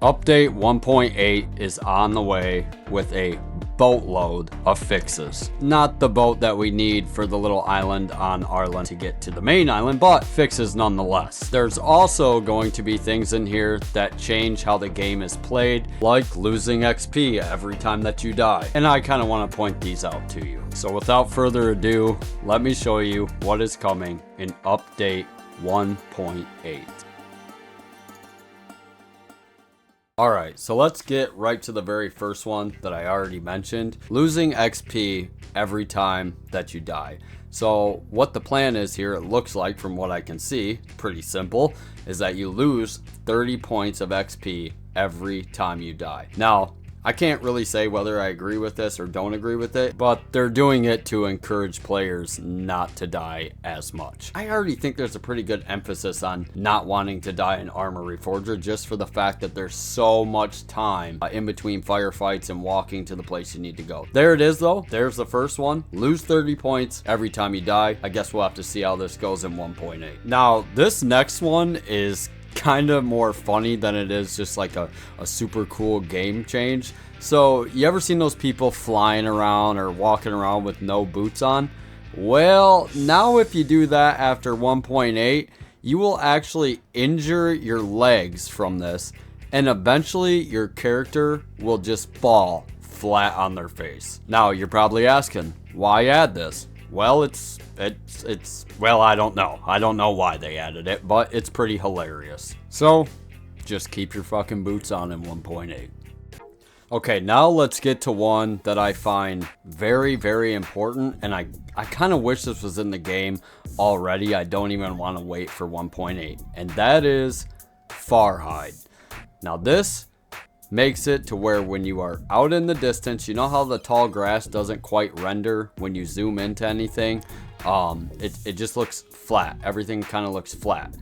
Update 1.8 is on the way with a boatload of fixes. Not the boat that we need for the little island on Arlen to get to the main island, but fixes nonetheless. There's also going to be things in here that change how the game is played, like losing XP every time that you die. And I kind of want to point these out to you. So without further ado, let me show you what is coming in Update 1.8. Alright, so let's get right to the very first one that I already mentioned. Losing XP every time that you die. So what the plan is here, it looks like from what I can see, pretty simple, is that you lose 30 points of XP every time you die. Now, I can't really say whether I agree with this or don't agree with it, but they're doing it to encourage players not to die as much. I already think there's a pretty good emphasis on not wanting to die in ARMA Reforger just for the fact that there's so much time in between firefights and walking to the place you need to go. There it is though. There's the first one. Lose 30 points every time you die. I guess we'll have to see how this goes in 1.8. Now, this next one is kind of more funny than it is just like a super cool game change. So you ever seen those people flying around or walking around with no boots on? Well, now if you do that after 1.8, you will actually injure your legs from this, and eventually your character will just fall flat on their face. Now you're probably asking, why add this? Well, it's well, I don't know. I don't know why they added it, but it's pretty hilarious. So, just keep your fucking boots on in 1.8. Okay, now let's get to one that I find very, very important, and I kind of wish this was in the game already. I don't even want to wait for 1.8, and that is far hide. Now this makes it to where when you are out in the distance, you know how the tall grass doesn't quite render when you zoom into anything? It just looks flat. Everything kind of looks flat.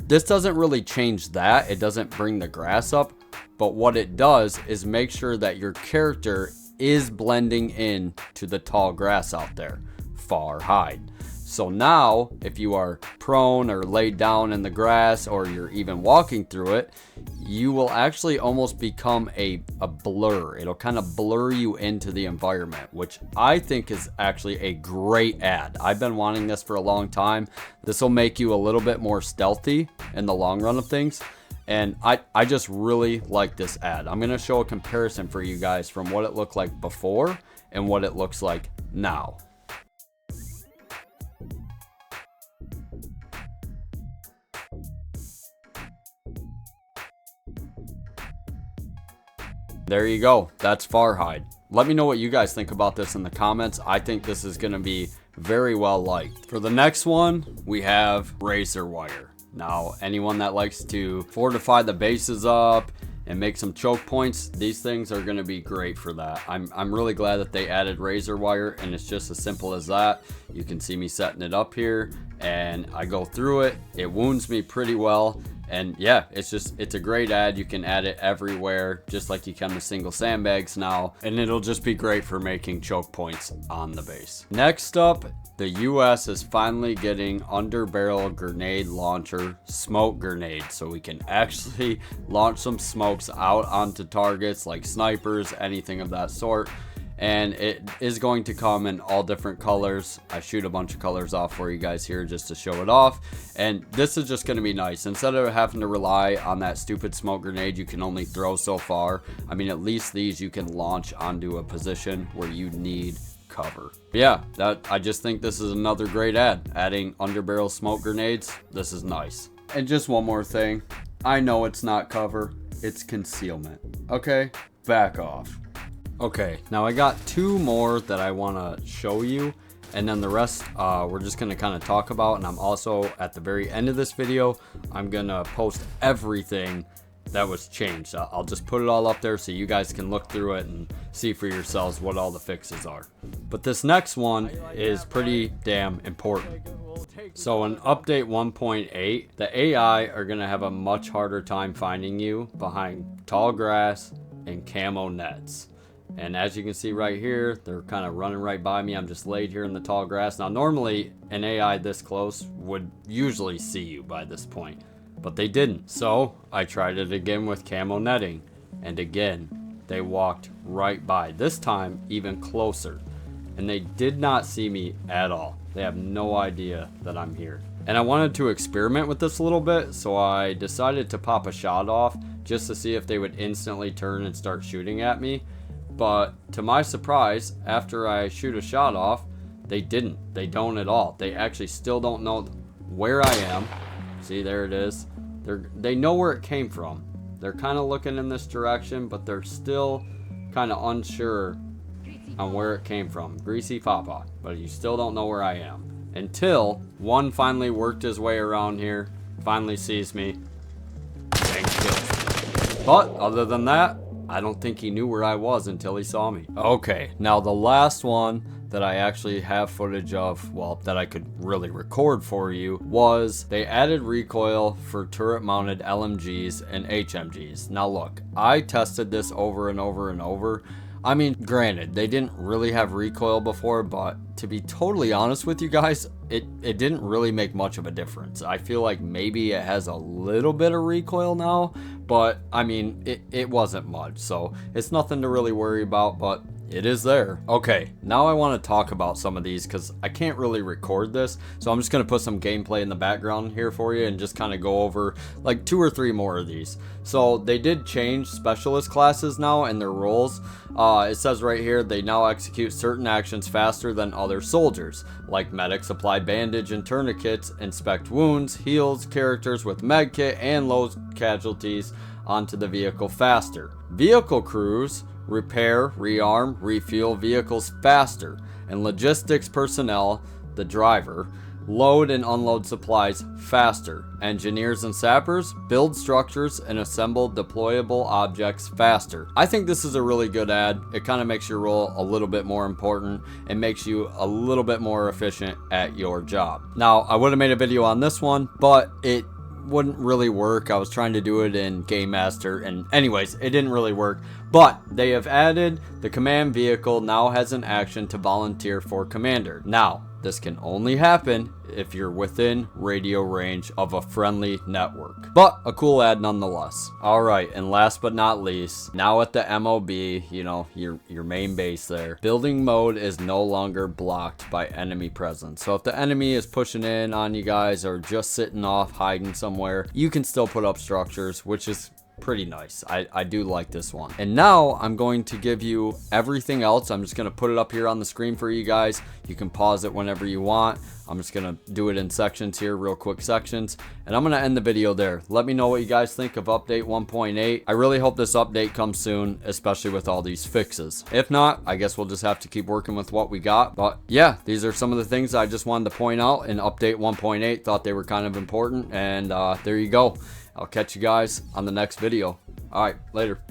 This doesn't really change that. It doesn't bring the grass up, but what it does is make sure that your character is blending in to the tall grass out there. Far hide. So now, if you are prone or laid down in the grass, or you're even walking through it, you will actually almost become a blur. It'll kind of blur you into the environment, which I think is actually a great add. I've been wanting this for a long time. This will make you a little bit more stealthy in the long run of things. And I just really like this add. I'm going to show a comparison for you guys from what it looked like before and what it looks like now. There you go. That's far hide. Let me know what you guys think about this in the comments. I think this is going to be very well liked. For the next one, we have razor wire. Now, anyone that likes to fortify the bases up and make some choke points, these things are going to be great for that. I'm really glad that they added razor wire, and it's just as simple as that. You can see me setting it up here, and I go through it. It wounds me pretty well. And yeah, it's a great add. You can add it everywhere, just like you can the single sandbags now, and it'll just be great for making choke points on the base. Next up, the US is finally getting Underbarrel grenade launcher smoke grenade, so we can actually launch some smokes out onto targets like snipers, anything of that sort. And it is going to come in all different colors. I shoot a bunch of colors off for you guys here just to show it off. And this is just going to be nice. Instead of having to rely on that stupid smoke grenade you can only throw so far, I mean, at least these you can launch onto a position where you need cover. But yeah, I just think this is another great add. Adding underbarrel smoke grenades, this is nice. And just one more thing. I know it's not cover, it's concealment. Okay, back off. Okay, now I got two more that I want to show you, and then the rest we're just going to kind of talk about. And I'm also, at the very end of this video, I'm going to post everything that was changed. I'll just put it all up there so you guys can look through it and see for yourselves what all the fixes are. But this next one is pretty damn important. So in update 1.8, the AI are going to have a much harder time finding you behind tall grass and camo nets. And as you can see right here, they're kind of running right by me. I'm just laid here in the tall grass. Now, normally an AI this close would usually see you by this point. but they didn't. So I tried it again with camo netting, and again, they walked right by, this time even closer, and they did not see me at all. They have no idea that I'm here. And I wanted to experiment with this a little bit, so I decided to pop a shot off just to see if they would instantly turn and start shooting at me. But to my surprise, after I shoot a shot off, they didn't. They don't at all. They actually still don't know where I am. See, there it is. They know where it came from. They're kind of looking in this direction, but they're still kind of unsure on where it came from. Greasy Papa, but you still don't know where I am. Until one finally worked his way around here, finally sees me, and kills me. But other than that, I don't think he knew where I was until he saw me. Okay, now the last one that I actually have footage of, well, that I could really record for you, was they added recoil for turret mounted LMGs and HMGs. Now look, I tested this over and over and over. I mean, granted, they didn't really have recoil before, but to be totally honest with you guys, it didn't really make much of a difference. I feel like maybe it has a little bit of recoil now, but I mean, it wasn't much, so it's nothing to really worry about, but it is there. Okay, now I want to talk about some of these because I can't really record this, so I'm just going to put some gameplay in the background here for you and just kind of go over like 2 or 3 more of these. So they did change specialist classes now and their roles. It says right here they now execute certain actions faster than other soldiers, like medics apply bandage and tourniquets, inspect wounds, heals characters with medkit, and load casualties onto the vehicle faster. Vehicle crews repair, rearm, refuel vehicles faster, and logistics personnel, the driver, load and unload supplies faster. Engineers and sappers build structures and assemble deployable objects faster. I think this is a really good ad. It kind of makes your role a little bit more important and makes you a little bit more efficient at your job. Now, I would have made a video on this one, but it wouldn't really work. I was trying to do it in Game Master, and anyways, it didn't really work. But they have added the command vehicle now has an action to volunteer for commander. Now, this can only happen if you're within radio range of a friendly network, but a cool ad nonetheless. Alright, and last but not least, now at the MOB, you know, your main base there, building mode is no longer blocked by enemy presence. So if the enemy is pushing in on you guys or just sitting off hiding somewhere, you can still put up structures, which is pretty nice. I do like this one. And now I'm going to give you everything else. I'm just going to put it up here on the screen for you guys. You can pause it whenever you want. I'm just going to do it in sections here, real quick sections, and I'm going to end the video there. Let me know what you guys think of update 1.8. I really hope this update comes soon, especially with all these fixes. If not, I guess we'll just have to keep working with what we got. But yeah, these are some of the things I just wanted to point out in update 1.8. Thought they were kind of important, and there you go. I'll catch you guys on the next video. All right, later.